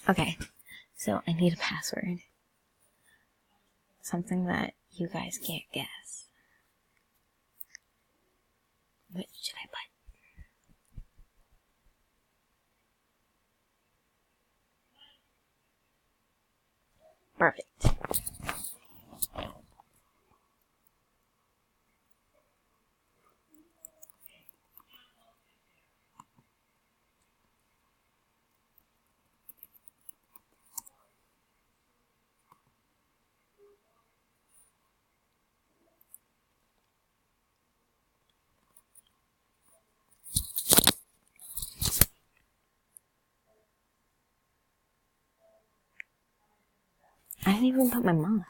Okay, so I need a password. Something that you guys can't guess. What should I put? Perfect. I didn't even put my mouth.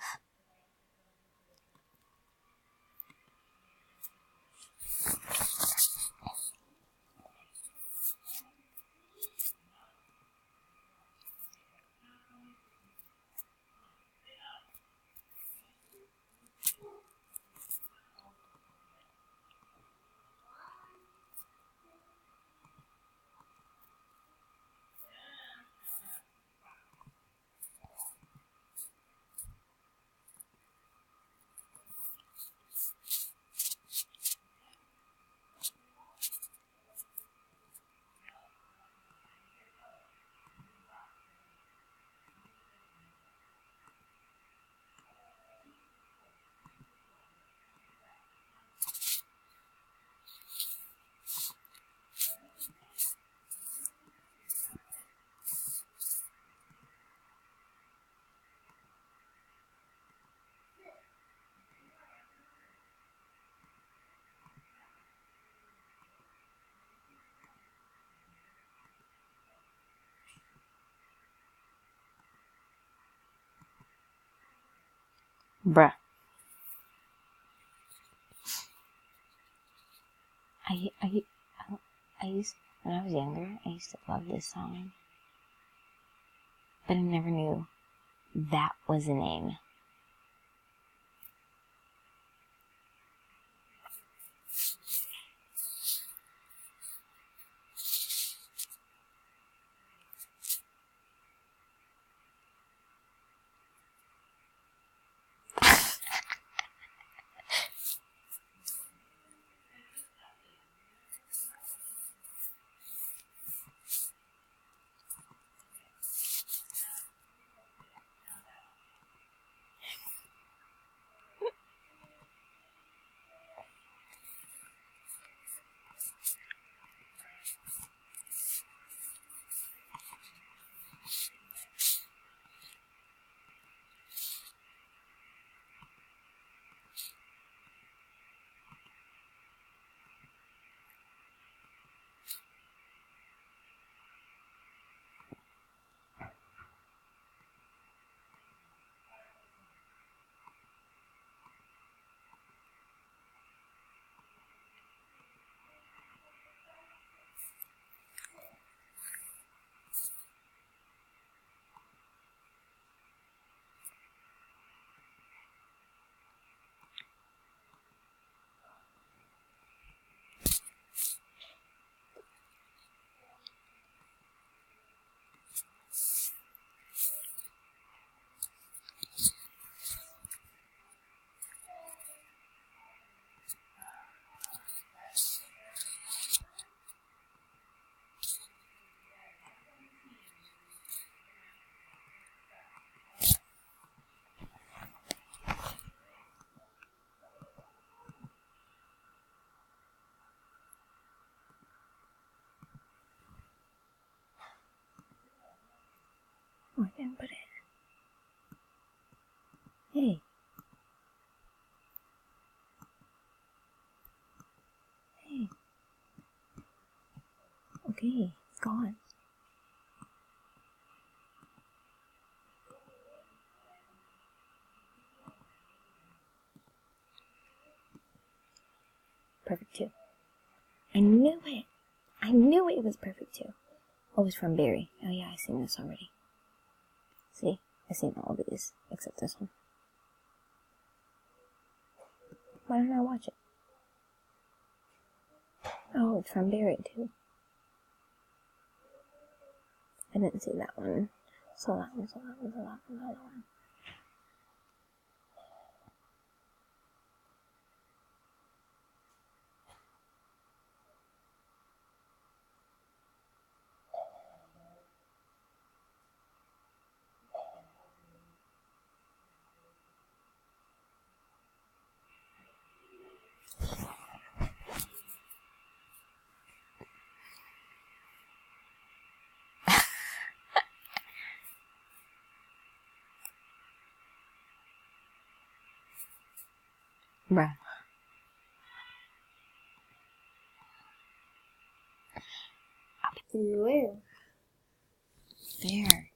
Bruh. I used, when I was younger, I used to love this song. But I never knew that was the name. Oh, I didn't put it. Hey. Hey. Okay, it's gone. Perfect too. I knew it. I knew it was perfect too. Oh, it's from Barry. Oh yeah, I've seen this already. See? I've seen all of these, except this one. Why don't I watch it? Oh, it's from Barry too. I didn't see that one. So that one, so that one, so that one, so that one. Bruh. Where? There.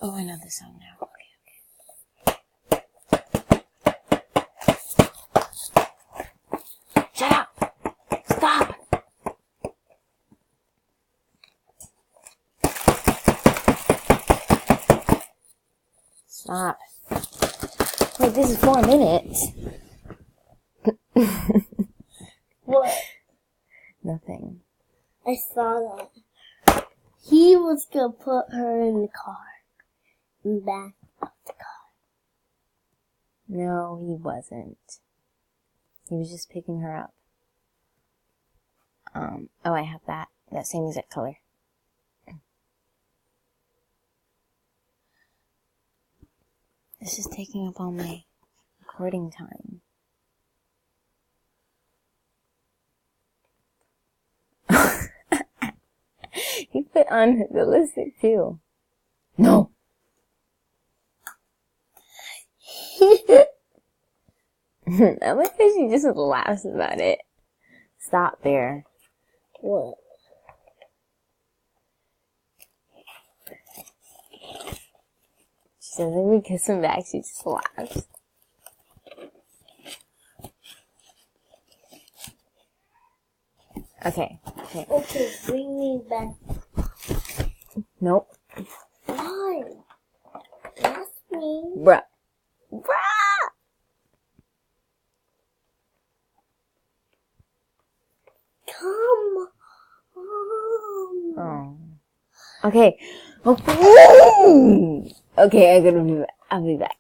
Oh, I know the song now. Okay. Shut up! Stop! Stop. Wait, this is 4 minutes. What? Nothing. I saw that. He was gonna put her in the car. In the back of the car. No, he wasn't. He was just picking her up. Oh, I have that same exact color. This is taking up all my recording time. You put on the lipstick too. No! I like how she just laughs about it. Stop there. What? She says when we kiss him back, she just laughs. Okay. Okay, bring me back. Nope. Why? Ask me. Bruh. Come on. Oh. Okay. Okay, I'll be back.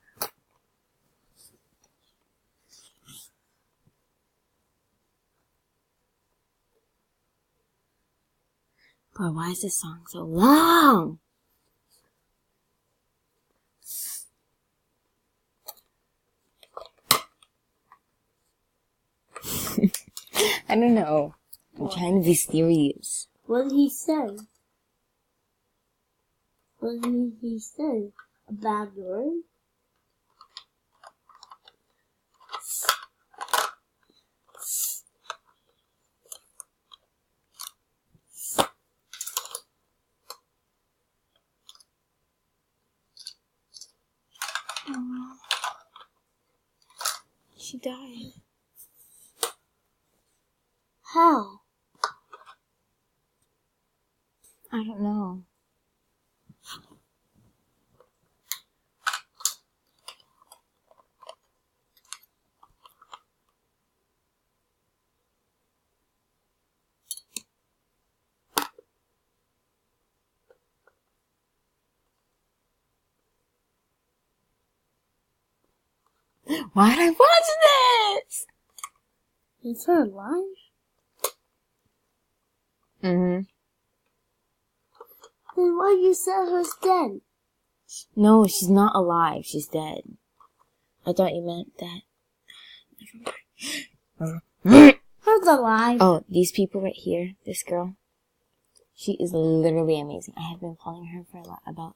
Boy, why is this song so long? I don't know. I'm trying to be serious. What did he say? What did he say? A bad word? Oh, she died. How? I don't know. Why did I watch this? Is her alive? Mm-hmm. Then why you said her's dead? No, she's not alive. She's dead. I thought you meant that. Her's alive. Oh, these people right here, this girl, she is literally amazing. I have been following her for about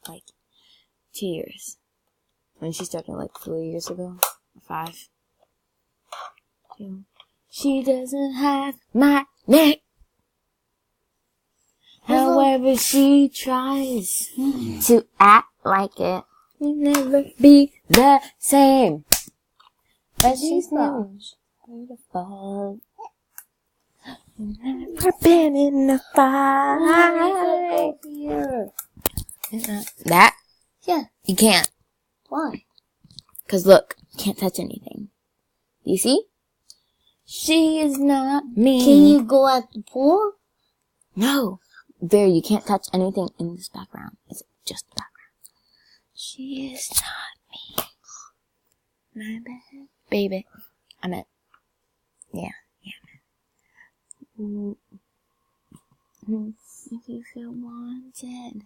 2 years. When she started 4 years ago, or 5. 2. She doesn't have my neck. However she tries to act like it will never be the same. But she's never beautiful. Never been in a fight. That? Yeah. You can't. Why? 'Cause look, can't touch anything. Do you see? She is not me. Can you go at the pool? No. There, you can't touch anything in this background. It's just the background. She is not me. My bad. Baby. I meant, yeah. If you feel wanted,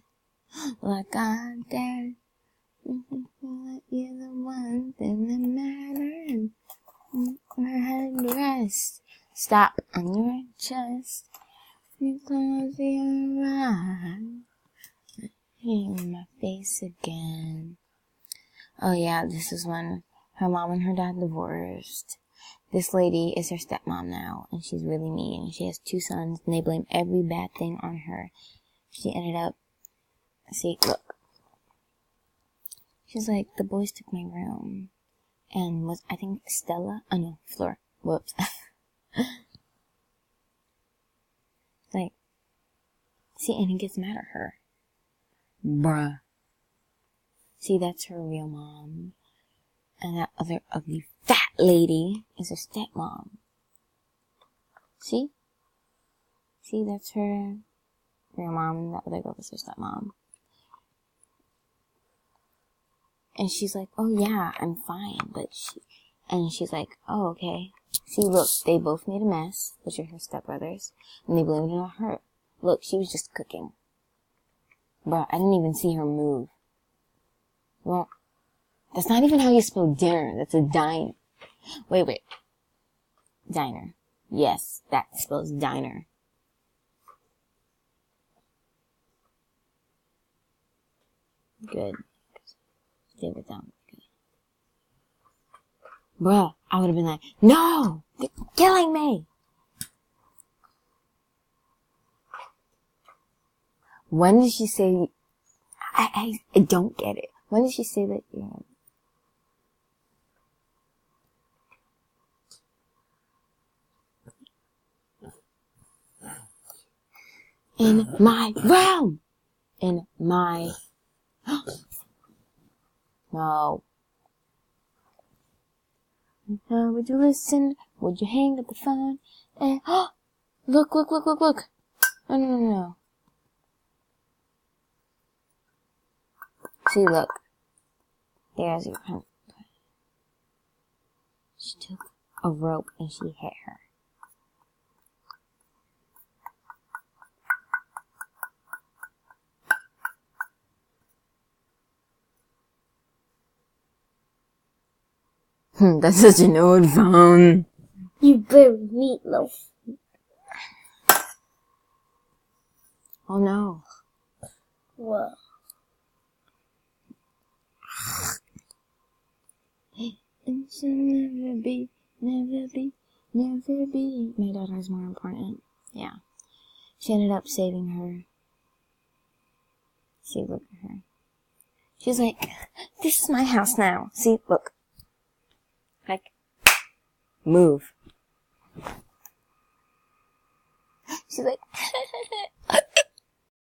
like I'm there, you're the one thing that matters. My head rest. Stop on your chest. You close your eyes. Hear my face again. Oh yeah, this is when her mom and her dad divorced. This lady is her stepmom now, and she's really mean. She has 2 sons, and they blame every bad thing on her. She ended up, see, look. She's like, the boys took my room. And was, I think, Stella? Oh no, Flora. Whoops. Like, see, and he gets mad at her. Bruh. See, that's her real mom. And that other ugly fat lady is her stepmom. See? See, that's her real mom, and that other girl is her stepmom. And she's like, oh yeah, I'm fine, but she's like, oh okay. See, look, they both made a mess, which are her stepbrothers, and they blamed it on her. Look, she was just cooking. Bro, I didn't even see her move. Well, that's not even how you spell dinner. That's a diner. Wait. Diner. Yes, that spells diner. Good. Stay with them. Good. Bruh, I would have been like, no! They're killing me! When did she say, I don't get it. When did she say that, you know, in my room! In my, no. Would you listen? Would you hang up the phone? And, look. No. See, look. There's your pen. She took a rope and she hit her. That's such an old phone. You buried meatloaf. Oh no. What? It should never be. My daughter is more important. Yeah. She ended up saving her. See, look at her. She's like, this is my house now. See, look. Like, move. She's like,